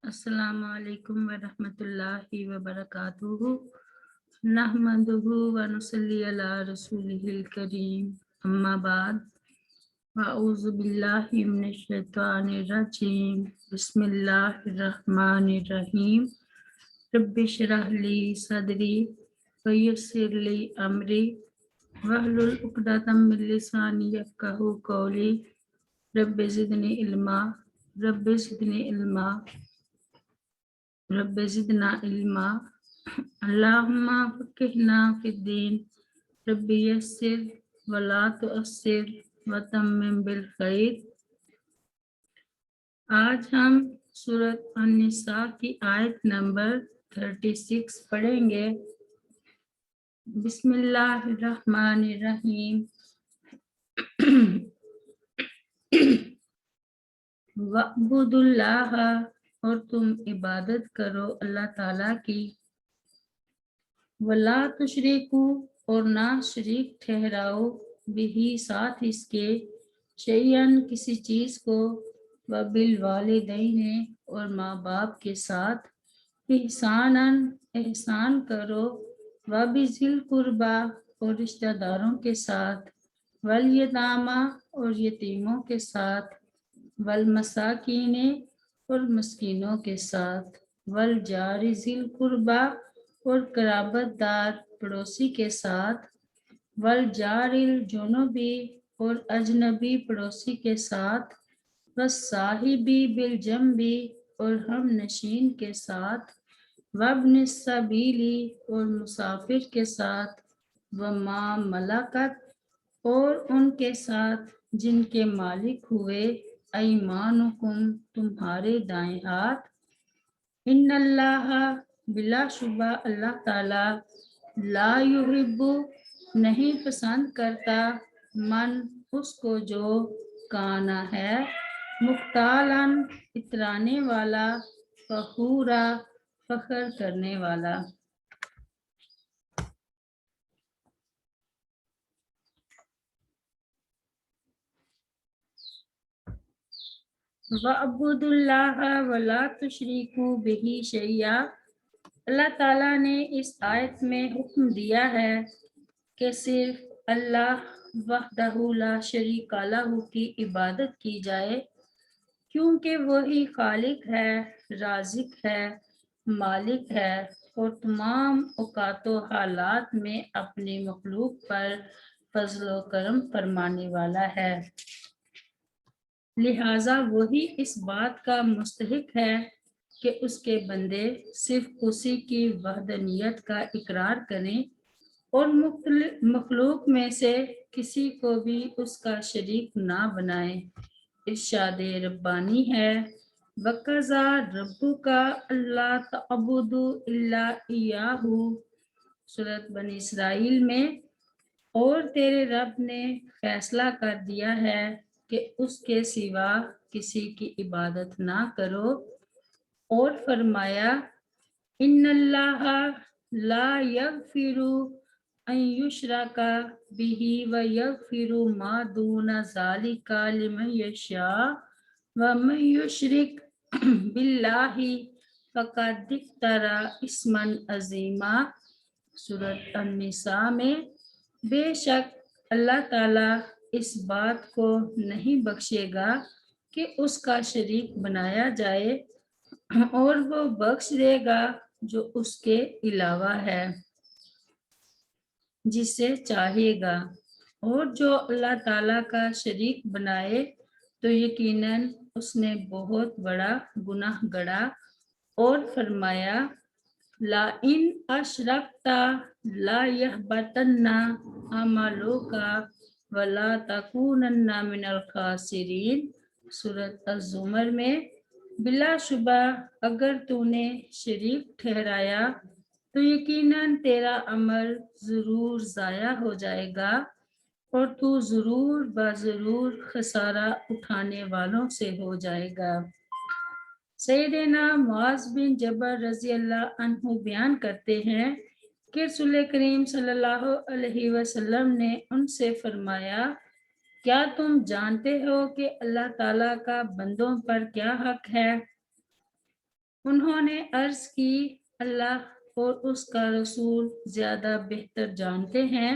السلام علیکم ورحمۃ اللہ وبرکاتہ نحمدہ ونصلی علی رسولہ الکریم اما بعد اعوذ باللہ من الشیطان الرجیم بسم اللہ الرحمن الرحیم رب اشرح لی صدری ویسر لی امری واحلل عقدۃ من لسانی یفقہوا قولی رب زدنی علما رب زدنا علما اللہم فقہنا فی الدین رب یسر ولا تعسر وتمم بالخیر۔ آج ہم سورۃ النساء کی آیت نمبر 36 پڑھیں گے۔ بسم اللہ الرحمن الرحیم۔ وَاعْبُدُوا اللَّهَ، اور تم عبادت کرو اللہ تعالیٰ کی۔ وَلَا تُشْرِكُوا، اور نہ شریک ٹھہراؤ، بِهِ ساتھ اس کے، شیئاً کسی چیز کو، وَبِالْوَالِدَيْنِ، اور ماں باپ کے ساتھ، احساناً احسان کرو، وَبِذِي الْقُرْبَى، اور رشتہ داروں کے ساتھ، وَالْيَتَامَى، اور یتیموں کے ساتھ، والمساکین، اور مسکینوں کے ساتھ، والجار ذی القربى، اور قرابت دار پڑوسی کے ساتھ، والجار الجنبی، اور اجنبی پڑوسی کے ساتھ، والصاحبی بالجنبی، اور ہم نشین کے ساتھ، وابن السبیل، اور مسافر کے ساتھ، وما ملکت، اور ان کے ساتھ جن کے مالک ہوئے، ایمانکم، تمہارے دائیں ہاتھ، ان اللہ، بلا شبہ اللہ تعالی، لا یحب، نہیں پسند کرتا، من، اس کو جو، کانا ہے، مختالاً، اترانے والا، فخورا، فخر کرنے والا۔ وَاعْبُدُوا اللَّهَ وَلَا تُشْرِكُوا بِهِ شَيْئًا، اللہ تعالیٰ نے اس آیت میں حکم دیا ہے کہ صرف اللہ وحدہ لا شریک لہ کی عبادت کی جائے، کیونکہ وہی خالق ہے، رازق ہے، مالک ہے، اور تمام اوقات و حالات میں اپنی مخلوق پر فضل و کرم فرمانے والا ہے۔ لہٰذا وہی اس بات کا مستحق ہے کہ اس کے بندے صرف اسی کی وحدانیت کا اقرار کریں اور مخلوق میں سے کسی کو بھی اس کا شریک نہ بنائیں۔ ارشاد ربانی ہے، وَقَضَىٰ رَبُّكَ أَلَّا تَعْبُدُوا إِلَّا إِيَّاهُ، سورۃ بنی اسرائیل میں، اور تیرے رب نے فیصلہ کر دیا ہے کہ اس کے سوا کسی کی عبادت نہ کرو، اور فرمایا، ان اللہ لا یغفر ان یشرک بہ ویغفر ما دون ذلک لمن یشاء ومن یشرک باللہ فقد افتری اثما عظیما، سورۃ النساء میں، بے شک اللہ تعالیٰ اس بات کو نہیں بخشے گا کہ اس کا شریک بنایا جائے، اور وہ بخش دے گا جو اس کے علاوہ ہے جسے چاہے گا، اور جو اللہ تعالیٰ کا شریک بنائے تو یقیناً اس نے بہت بڑا گناہ گڑا، اور فرمایا، لَإِنْ أَشْرَكْتَ لَيَحْبَطَنَّ عَمَلُكَ وَلَتَكُونَنَّ مِنَ الْخَاسِرِينَ، سورۃ الزمر میں، بلا شبہ اگر تو نے شریک ٹھہرایا تو یقیناً تیرا عمل ضرور ضائع ہو جائے گا، اور تو ضرور بضرور خسارہ اٹھانے والوں سے ہو جائے گا۔ سیدنا معاذ بن جبل رضی اللہ عنہ بیان کرتے ہیں کہ رسول کریم صلی اللہ علیہ وسلم نے ان سے فرمایا، کیا تم جانتے ہو کہ اللہ تعالیٰ کا بندوں پر کیا حق ہے؟ انہوں نے عرض کی اللہ اور اس کا رسول زیادہ بہتر جانتے ہیں۔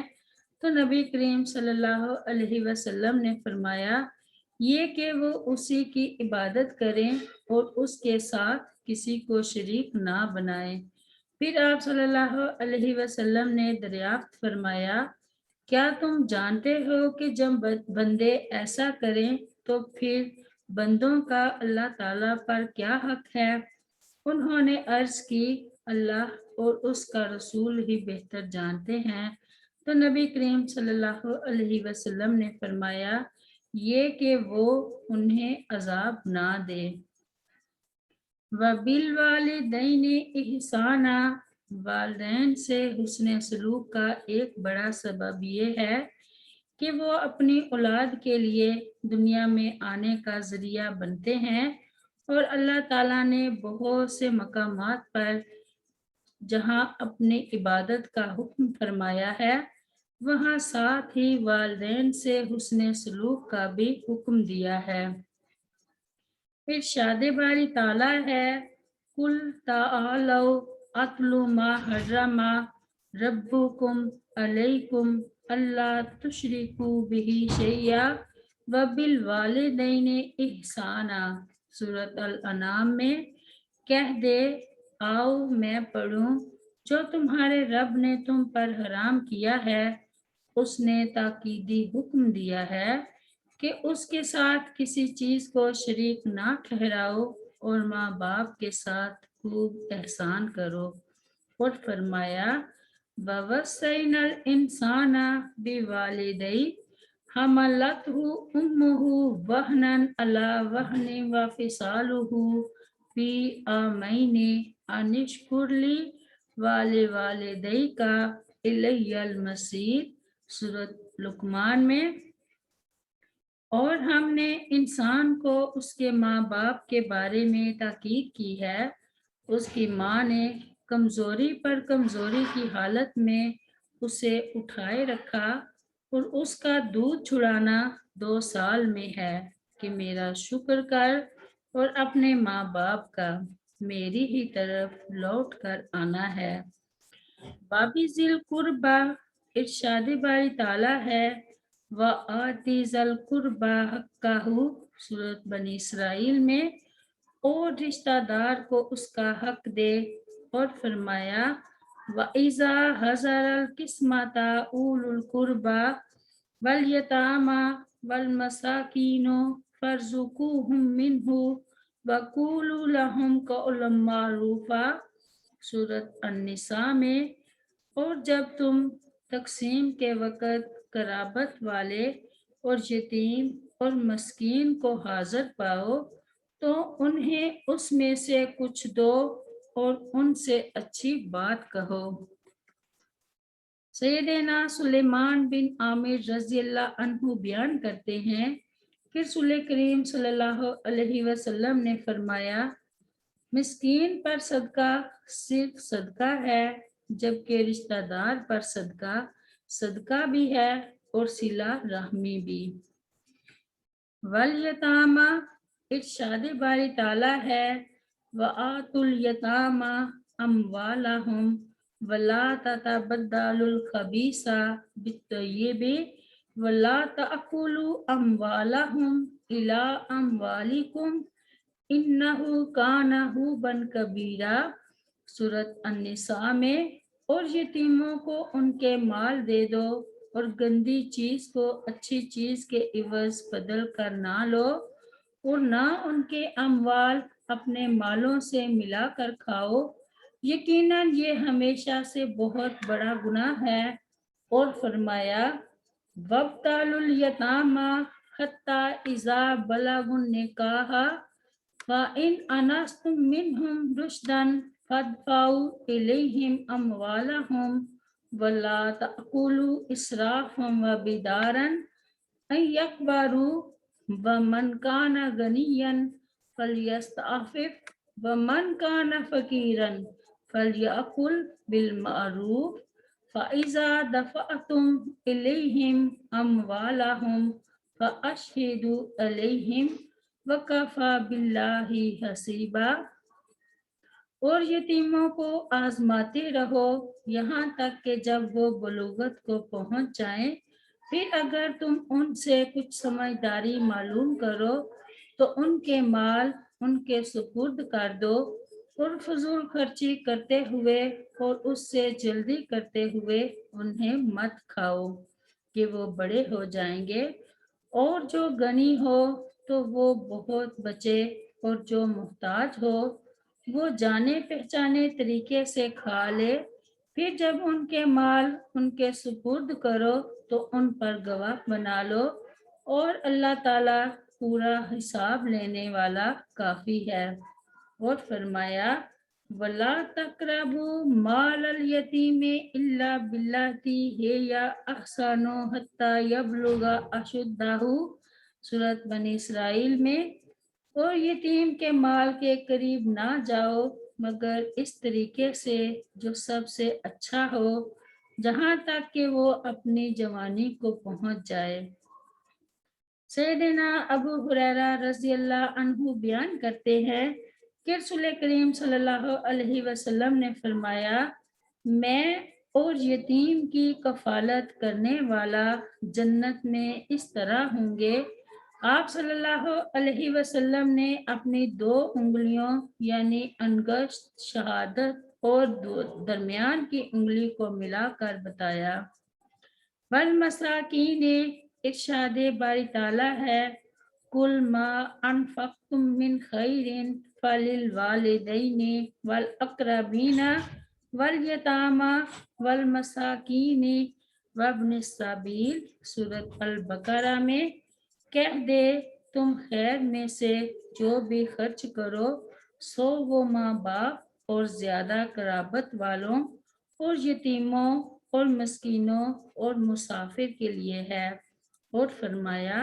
تو نبی کریم صلی اللہ علیہ وسلم نے فرمایا یہ کہ وہ اسی کی عبادت کریں اور اس کے ساتھ کسی کو شریک نہ بنائیں۔ پھر آپ صلی اللہ علیہ وسلم نے دریافت فرمایا کیا تم جانتے ہو کہ جب بندے ایسا کریں تو پھر بندوں کا اللہ تعالیٰ پر کیا حق ہے؟ انہوں نے عرض کی اللہ اور اس کا رسول ہی بہتر جانتے ہیں۔ تو نبی کریم صلی اللہ علیہ وسلم نے فرمایا یہ کہ وہ انہیں عذاب نہ دے۔ وَبِالْوَالِدَيْنِ إِحْسَانًا، والدین سے حسن سلوک کا ایک بڑا سبب یہ ہے کہ وہ اپنی اولاد کے لیے دنیا میں آنے کا ذریعہ بنتے ہیں، اور اللہ تعالیٰ نے بہت سے مقامات پر جہاں اپنی عبادت کا حکم فرمایا ہے وہاں ساتھ ہی والدین سے حسن سلوک کا بھی حکم دیا ہے۔ ارشاد باری تعالیٰ ہے قُلْ تَعَالَوْا أَتْلُ مَا حَرَّمَ رَبُّكُمْ عَلَيْكُمْ أَلَّا تُشْرِكُوا بِهِ شَيْئًا وَبِالْوَالِدَيْنِ إِحْسَانًا۔ سورۃ الانعام میں کہہ دے آؤ میں پڑھوں جو تمہارے رب نے تم پر حرام کیا ہے۔ اس نے تاکیدی حکم دیا ہے کہ اس کے ساتھ کسی چیز کو شریک نہ ٹھہراؤ اور ماں باپ کے ساتھ خوب احسان کرو، اور فرمایا وَوَصَّيْنَا الْإِنسَانَ بِوَالِدَيْهِ حَمَلَتْهُ أُمُّهُ وَهْنًا عَلَى وَهْنٍ وَفِصَالُهُ فِي عَامَيْنِ أَنِ اشْكُرْ لِي وَلِوَالِدَيْكَ إِلَيَّ الْمَصِيرُ۔ سورۃ لقمان میں اور ہم نے انسان کو اس کے ماں باپ کے بارے میں تاکید کی ہے۔ اس کی ماں نے کمزوری پر کمزوری کی حالت میں اسے اٹھائے رکھا، اور اس کا دودھ چھڑانا 2 سال میں ہے کہ میرا شکر کر اور اپنے ماں باپ کا میری ہی طرف لوٹ کر آنا ہے۔ بابی ذی القربہ، ارشاد باری تعالیٰ ہے وَآتِ ذَا الْقُرْبَى حَقَّهُ۔ سورۃ بنی اسرائیل میں اور رشتہ دار کو اس کا حق دے، اور فرمایا وَإِذَا حَضَرَ الْقِسْمَةَ أُولُو الْقُرْبَى وَالْيَتَامَى وَالْمَسَاكِينُ فَارْزُقُوهُم مِّنْهُ وَقُولُوا لَهُمْ قَوْلًا مَّعْرُوفًا۔ سورۃ النساء میں اور جب تم تقسیم کے وقت قرابت والے اور یتیم اور مسکین کو حاضر پاؤ تو انہیں اس میں سے کچھ دو اور ان سے اچھی بات کہو۔ سیدنا سلیمان بن عامر رضی اللہ عنہ بیان کرتے ہیں کہ رسول کریم صلی اللہ علیہ وسلم نے فرمایا مسکین پر صدقہ صرف صدقہ ہے، جبکہ رشتہ دار پر صدقہ صدقہ بھی ہے اور صلہ رحمی بھی۔ والیتامى، ارشاد باری تعالیٰ ہے وَآتُوا الْيَتَامَى أَمْوَالَهُمْ وَلَا تَتَبَدَّلُوا الْخَبِيثَ بِالطَّيِّبِ وَلَا تَأْكُلُوا أَمْوَالَهُمْ إِلَىٰ أَمْوَالِكُمْ إِنَّهُ كَانَ حُوبًا كَبِيرًا۔ سورۃ النساء میں اور یتیموں کو ان کے مال دے دو اور گندی چیز کو اچھی چیز کے عوض بدل کر نہ لو، اور نہ ان کے اموال اپنے مالوں سے ملا کر کھاؤ، یقیناً یہ ہمیشہ سے بہت بڑا گناہ ہے۔ اور فرمایا وَابْتَلُوا الْيَتَامَى حَتَّى إِذَا بَلَغُوا النِّكَاحَ فَإِنْ آنَسْتُم مِّنْهُمْ رُشْدًا فَادْفَعُوا إِلَيْهِمْ أَمْوَالَهُمْ وَلَا تَأْكُلُوا إِسْرَافًا وَبِدَارًا أَن يَكْبَرُوا وَمَنْ كَانَ غَنِيًّا فَلْيَسْتَعْفِفْ وَمَنْ كَانَ فَقِيرًا فَلْيَأْكُلْ بِالْمَعْرُوفِ فَإِذَا دَفَعْتُمْ إِلَيْهِمْ أَمْوَالَهُمْ فَأَشْهِدُوا عَلَيْهِمْ وَكَفَى بِاللَّهِ حَسِيبًا۔ اور یتیموں کو آزماتے رہو یہاں تک کہ جب وہ بلوغت کو پہنچ جائیں، پھر اگر تم ان سے کچھ سمجھداری معلوم کرو تو ان کے مال ان کے سپرد کر دو، اور فضول خرچی کرتے ہوئے اور اس سے جلدی کرتے ہوئے انہیں مت کھاؤ کہ وہ بڑے ہو جائیں گے، اور جو غنی ہو تو وہ بہت بچے، اور جو محتاج ہو وہ جانے پہچانے طریقے سے کھا لے۔ پھر جب ان کے مال ان کے سپرد کرو تو ان پر گواہ بنا لو، اور اللہ تعالیٰ پورا حساب لینے والا کافی ہے۔ اور فرمایا وَلَا تَقْرَبُوا مَالَ الْيَتِيمِ إِلَّا بِاللَّتِي هِيَ أَحْسَنُ حَتَّى يَبْلُغَ أَشُدَّهُ، سورۃ بنی اسرائیل میں، اور یتیم کے مال کے قریب نہ جاؤ مگر اس طریقے سے جو سب سے اچھا ہو، جہاں تک کہ وہ اپنی جوانی کو پہنچ جائے۔ سیدنا ابو ہریرہ رضی اللہ عنہ بیان کرتے ہیں کہ رسول کریم صلی اللہ علیہ وسلم نے فرمایا، میں اور یتیم کی کفالت کرنے والا جنت میں اس طرح ہوں گے۔ آپ صلی اللہ علیہ وسلم نے اپنی 2 انگلیوں یعنی انگشت شہادت اور درمیان کی انگلی کو ملا کر بتایا۔ والمساکین، ارشاد باری تعالیٰ ہے، کل ما انفقتم من خیر فللوالدین والاقربین والیتامى والمساکین وابن السبیل، سورۃ البقرہ میں، کہہ دے تم خیر میں سے جو بھی خرچ کرو سو وہ ماں باپ اور زیادہ قرابت والوں اور یتیموں اور مسکینوں اور مسافر کے لیے ہے۔ اور فرمایا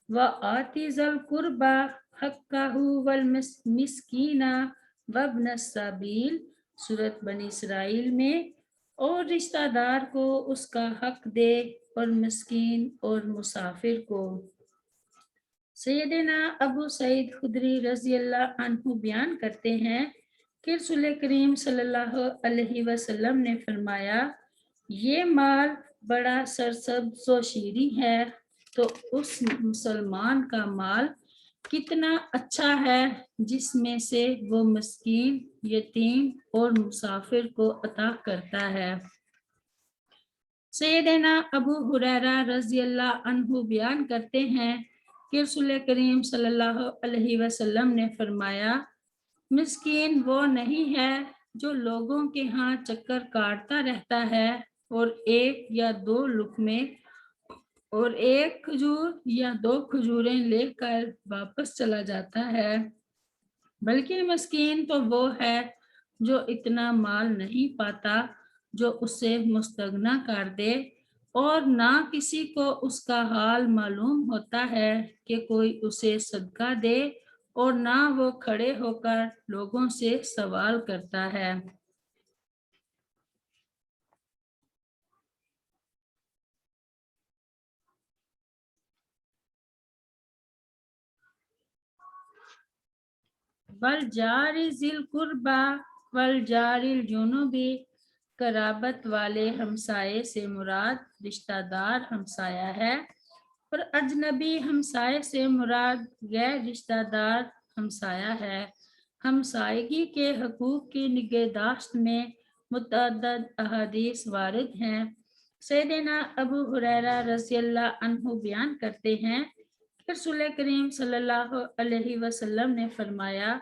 وَآتِ ذَا الْقُرْبَى حَقَّهُ وَالْمِسْكِينَ وَابْنَ السَّبِيلِ، سورۃ بنی اسرائیل میں، اور رشتہ دار کو اس کا حق دے اور مسکین اور مسافر کو۔ سیدنا ابو سعید خدری رضی اللہ عنہ بیان کرتے ہیں کہ رسول کریم صلی اللہ علیہ وسلم نے فرمایا، یہ مال بڑا سرسبز و شیریں ہے، تو اس مسلمان کا مال کتنا اچھا ہے جس میں سے وہ مسکین، یتیم اور مسافر کو عطا کرتا ہے۔ سیدنا ابو ہریرہ رضی اللہ عنہ بیان کرتے ہیں کہ رسول کریم صلی اللہ علیہ وسلم نے فرمایا، مسکین وہ نہیں ہے جو لوگوں کے ہاں چکر کاٹتا رہتا ہے اور 1 یا 2 لقمے اور 1 کھجور یا 2 کھجوریں لے کر واپس چلا جاتا ہے، بلکہ مسکین تو وہ ہے جو اتنا مال نہیں پاتا جو اسے مستغنا کر دے، اور نہ کسی کو اس کا حال معلوم ہوتا ہے کہ کوئی اسے صدقہ دے، اور نہ وہ کھڑے ہو کر لوگوں سے سوال کرتا ہے۔ والجار ذی القربى والجار الجنوبی، قرابت والے ہمسائے سے مراد رشتہ دار ہمسایہ ہے، اور اجنبی ہمسائے سے مراد غیر رشتہ دار ہمسایہ ہے۔ ہمسائیگی کے حقوق کی نگہداشت میں متعدد احادیث وارد ہیں۔ سیدنا ابو ہریرہ رضی اللہ عنہ بیان کرتے ہیں کہ رسول کریم صلی اللہ علیہ وسلم نے فرمایا،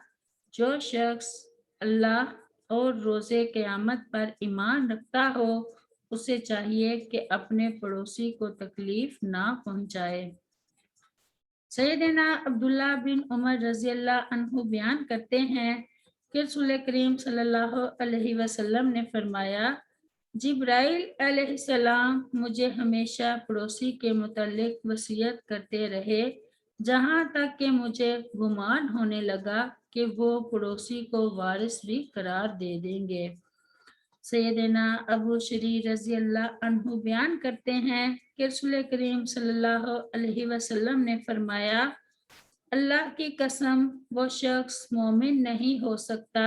جو شخص اللہ اور روز قیامت پر ایمان رکھتا ہو اسے چاہیے کہ اپنے پڑوسی کو تکلیف نہ پہنچائے۔ سیدنا عبداللہ بن عمر رضی اللہ عنہ بیان کرتے ہیں کہ رسول کریم صلی اللہ علیہ وسلم نے فرمایا، جبرائیل علیہ السلام مجھے ہمیشہ پڑوسی کے متعلق وصیت کرتے رہے، جہاں تک کہ مجھے گمان ہونے لگا کہ وہ پڑوسی کو وارث بھی قرار دے دیں گے۔ سیدنا ابو شری رضی اللہ عنہ بیان کرتے ہیں کہ رسول کریم صلی اللہ علیہ وسلم نے فرمایا، اللہ کی قسم وہ شخص مومن نہیں ہو سکتا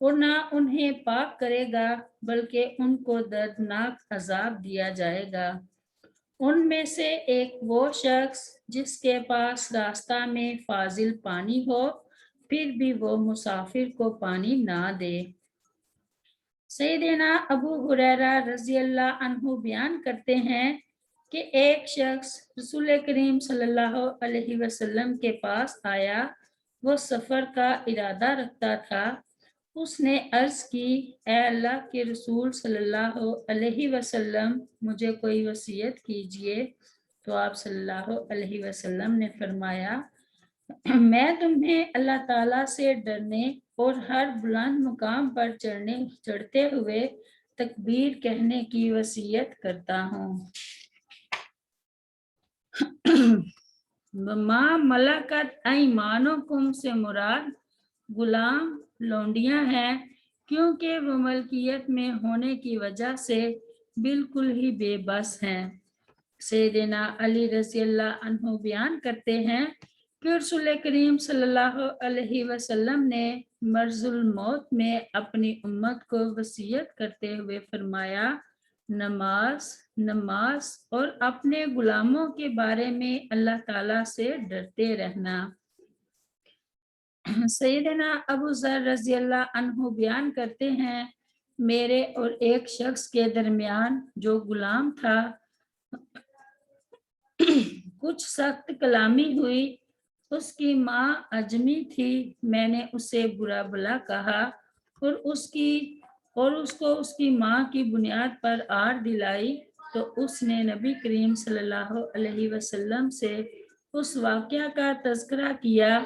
اور نہ انہیں پاک کرے گا بلکہ ان کو دردناک عذاب دیا جائے گا۔ ان میں سے ایک وہ شخص جس کے پاس راستہ میں فاضل پانی ہو پھر بھی وہ مسافر کو پانی نہ دے۔ سیدنا ابو ہریرہ رضی اللہ عنہ بیان کرتے ہیں کہ ایک شخص رسول کریم صلی اللہ علیہ وسلم کے پاس آیا، وہ سفر کا ارادہ رکھتا تھا۔ اس نے عرض کی، اے اللہ کے رسول صلی اللہ علیہ وسلم، مجھے کوئی وصیت کیجیے۔ تو آپ صلی اللہ علیہ وسلم نے فرمایا، میں تمہیں اللہ تعالیٰ سے ڈرنے اور ہر بلند مقام پر چڑھتے ہوئے تکبیر کہنے کی وصیت کرتا ہوں۔ ما ملکت ایمانکم سے مراد غلام لونڈیاں ہیں، کیونکہ وہ ملکیت میں ہونے کی وجہ سے بالکل ہی بے بس ہیں۔ سیدنا علی رضی اللہ عنہ بیان کرتے ہیں کہ رسول کریم صلی اللہ علیہ وسلم نے مرض الموت میں اپنی امت کو وصیت کرتے ہوئے فرمایا، نماز نماز اور اپنے غلاموں کے بارے میں اللہ تعالیٰ سے ڈرتے رہنا۔ سیدنا ابو ذر رضی اللہ عنہ بیان کرتے ہیں، میرے اور ایک شخص کے درمیان جو غلام تھا کچھ سخت کلامی ہوئی۔ اس کی ماں اجمی تھی، میں نے اسے برا بھلا کہا اور اس کو اس کی ماں کی بنیاد پر آڑ دلائی، تو اس نے نبی کریم صلی اللہ علیہ وسلم سے اس واقعہ کا تذکرہ کیا۔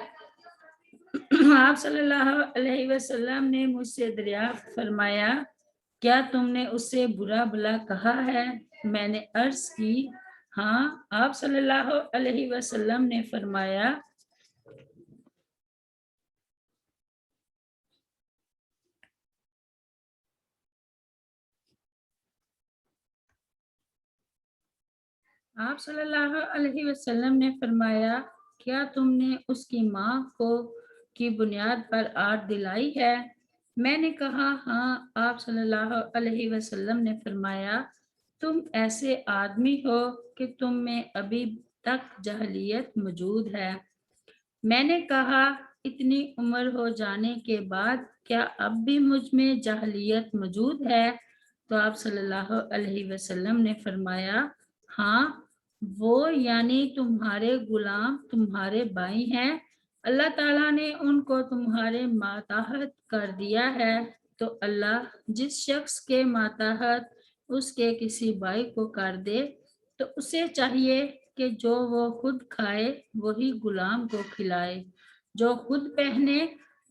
آپ صلی اللہ علیہ وسلم نے مجھ سے دریافت فرمایا، کیا تم نے اس سے برا بھلا کہا ہے؟ میں نے عرض کی، ہاں۔ آپ صلی اللہ علیہ وسلم نے فرمایا، آپ صلی اللہ علیہ وسلم نے فرمایا، کیا تم نے اس کی ماں کی بنیاد پر آڑ دلائی ہے؟ میں نے کہا، ہاں۔ آپ صلی اللہ علیہ وسلم نے فرمایا، تم ایسے آدمی ہو کہ تم میں ابھی تک جاہلیت موجود ہے۔ میں نے کہا، اتنی عمر ہو جانے کے بعد کیا اب بھی مجھ میں جاہلیت موجود ہے؟ تو آپ صلی اللہ علیہ وسلم نے فرمایا، ہاں، وہ یعنی تمہارے غلام تمہارے بھائی ہیں، اللہ تعالیٰ نے ان کو تمہارے ماتحت کر دیا ہے، تو اللہ جس شخص کے ماتحت اس کے کسی بھائی کو کر دے تو اسے چاہیے کہ جو وہ خود کھائے وہی غلام کو کھلائے، جو خود پہنے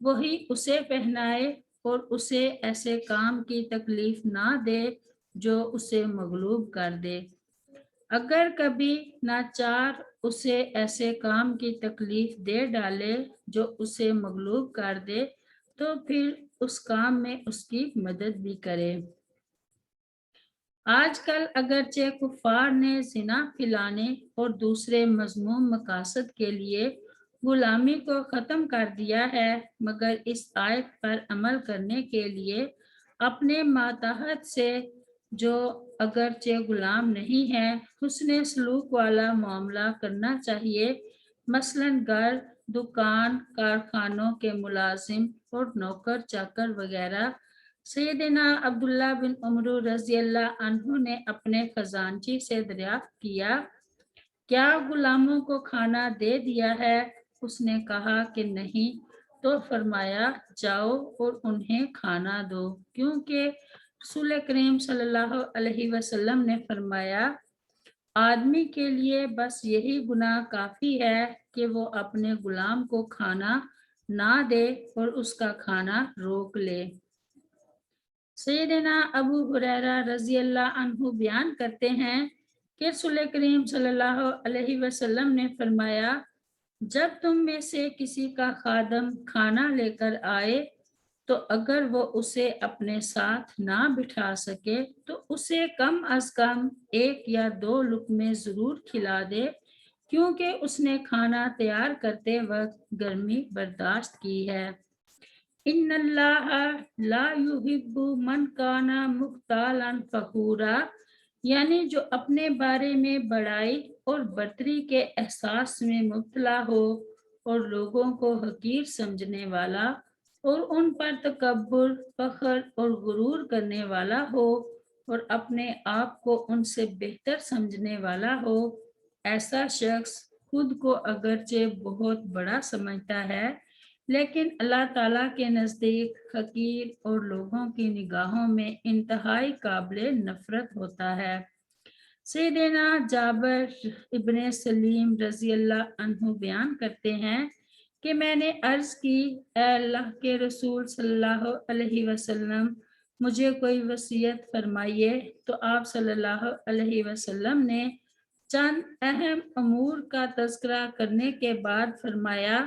وہی اسے پہنائے، اور اسے ایسے کام کی تکلیف نہ دے جو اسے مغلوب کر دے۔ اگر کبھی ناچار اسے ایسے کام کی تکلیف دے ڈالے جو اسے مغلوب کر دے تو پھر اس کام میں اس کی مدد بھی کرے۔ آج کل اگرچہ کفار نے زنا پھیلانے اور دوسرے مذموم مقاصد کے لیے غلامی کو ختم کر دیا ہے، مگر اس آیت پر عمل کرنے کے لیے اپنے ماتحت سے جو اگرچہ غلام نہیں ہے حسن سلوک والا معاملہ کرنا چاہیے، مثلاً گھر، دکان، کارخانوں کے ملازم اور نوکر چاکر وغیرہ۔ سیدنا عبداللہ بن عمر رضی اللہ عنہ نے اپنے خزانچی سے دریافت کیا، کیا غلاموں کو کھانا دے دیا ہے؟ اس نے کہا کہ نہیں، تو فرمایا، جاؤ اور انہیں کھانا دو، کیونکہ رسول کریم صلی اللہ علیہ وسلم نے فرمایا، آدمی کے لیے بس یہی گناہ کافی ہے کہ وہ اپنے غلام کو کھانا نہ دے اور اس کا کھانا روک لے۔ سیدنا ابو ہریرہ رضی اللہ عنہ بیان کرتے ہیں کہ رسول کریم صلی اللہ علیہ وسلم نے فرمایا، جب تم میں سے کسی کا خادم کھانا لے کر آئے تو اگر وہ اسے اپنے ساتھ نہ بٹھا سکے تو اسے کم از کم 1 یا 2 لقمے ضرور کھلا دے، کیونکہ اس نے کھانا تیار کرتے وقت گرمی برداشت کی ہے۔ ان اللہ لا یحب من کانا مختالا فخورا، یعنی جو اپنے بارے میں بڑائی اور برتری کے احساس میں مبتلا ہو اور لوگوں کو حقیر سمجھنے والا اور ان پر تکبر، فخر اور غرور کرنے والا ہو اور اپنے آپ کو ان سے بہتر سمجھنے والا ہو، ایسا شخص خود کو اگرچہ بہت بڑا سمجھتا ہے لیکن اللہ تعالیٰ کے نزدیک حقیر اور لوگوں کی نگاہوں میں انتہائی قابل نفرت ہوتا ہے۔ سیدنا جابر ابن سلیم رضی اللہ عنہ بیان کرتے ہیں کہ میں نے عرض کی، اے اللہ کے رسول صلی اللہ علیہ وسلم، مجھے کوئی وصیت فرمائیے، تو آپ صلی اللہ علیہ وسلم نے چند اہم امور کا تذکرہ کرنے کے بعد فرمایا،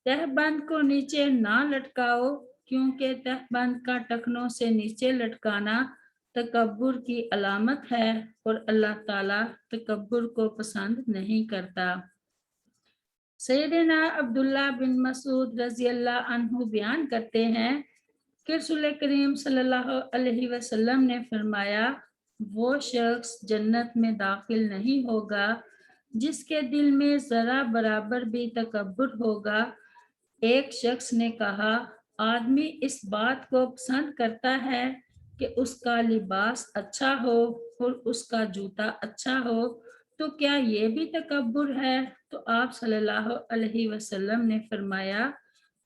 تہبند کو نیچے نہ لٹکاؤ، کیونکہ تہبند کا ٹکنوں سے نیچے لٹکانا تکبر کی علامت ہے اور اللہ تعالیٰ تکبر کو پسند نہیں کرتا۔ سیدنا عبداللہ بن مسعود رضی اللہ عنہ بیان کرتے ہیں کہ رسول کریم صلی اللہ علیہ وسلم نے فرمایا، وہ شخص جنت میں داخل نہیں ہوگا جس کے دل میں ذرا برابر بھی تکبر ہوگا۔ ایک شخص نے کہا، آدمی اس بات کو پسند کرتا ہے کہ اس کا لباس اچھا ہو اور اس کا جوتا اچھا ہو، تو کیا یہ بھی تکبر ہے؟ تو آپ صلی اللہ علیہ وسلم نے فرمایا،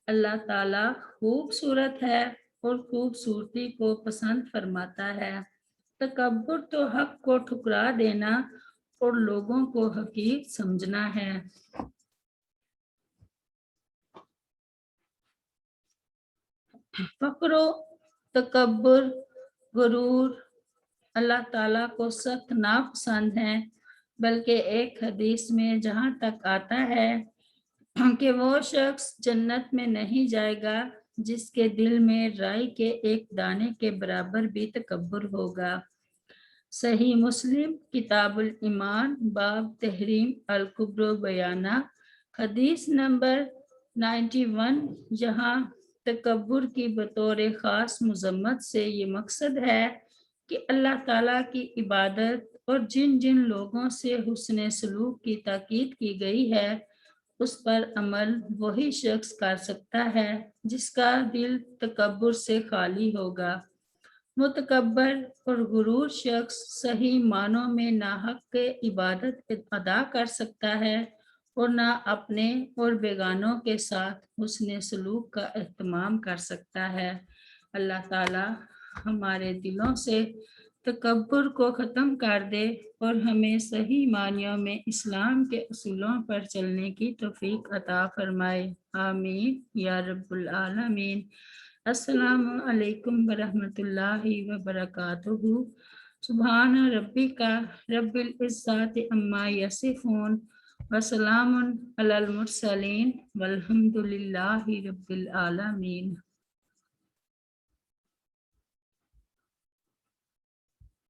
اللہ تعالیٰ خوبصورت ہے اور خوبصورتی کو پسند فرماتا ہے۔ تکبر تو حق کو ٹھکرا دینا اور لوگوں کو حقیر سمجھنا ہے۔ فخر و تکبر، غرور اللہ تعالیٰ کو سخت ناپسند ہیں، بلکہ ایک حدیث میں جہاں تک آتا ہے کہ وہ شخص جنت میں نہیں جائے گا جس کے دل میں رائی کے ایک دانے کے برابر بھی تکبر ہوگا۔ صحیح مسلم کتاب الایمان باب تحریم الکبر بیانہ، حدیث نمبر 91، جہاں تکبر کی بطور خاص مذمت سے یہ مقصد ہے کہ اللہ تعالیٰ کی عبادت اور جن جن لوگوں سے حسن سلوک کی تاکید کی گئی ہے اس پر عمل وہی شخص کر سکتا ہے جس کا دل تکبر سے خالی ہوگا۔ متکبر اور غرور شخص صحیح معنوں میں ناحق عبادت ادا کر سکتا ہے اور نہ اپنے اور بیگانوں کے ساتھ حسن سلوک کا اہتمام کر سکتا ہے۔ اللہ تعالیٰ ہمارے دلوں سے تکبر کو ختم کر دے اور ہمیں صحیح معنیوں میں اسلام کے اصولوں پر چلنے کی توفیق عطا فرمائے، آمین یا رب العالمین۔ السلام علیکم ورحمۃ اللہ وبرکاتہ۔ سبحان ربک رب العزت عما یصفون وسلام علی المرسلین والحمد للہ رب العالمین۔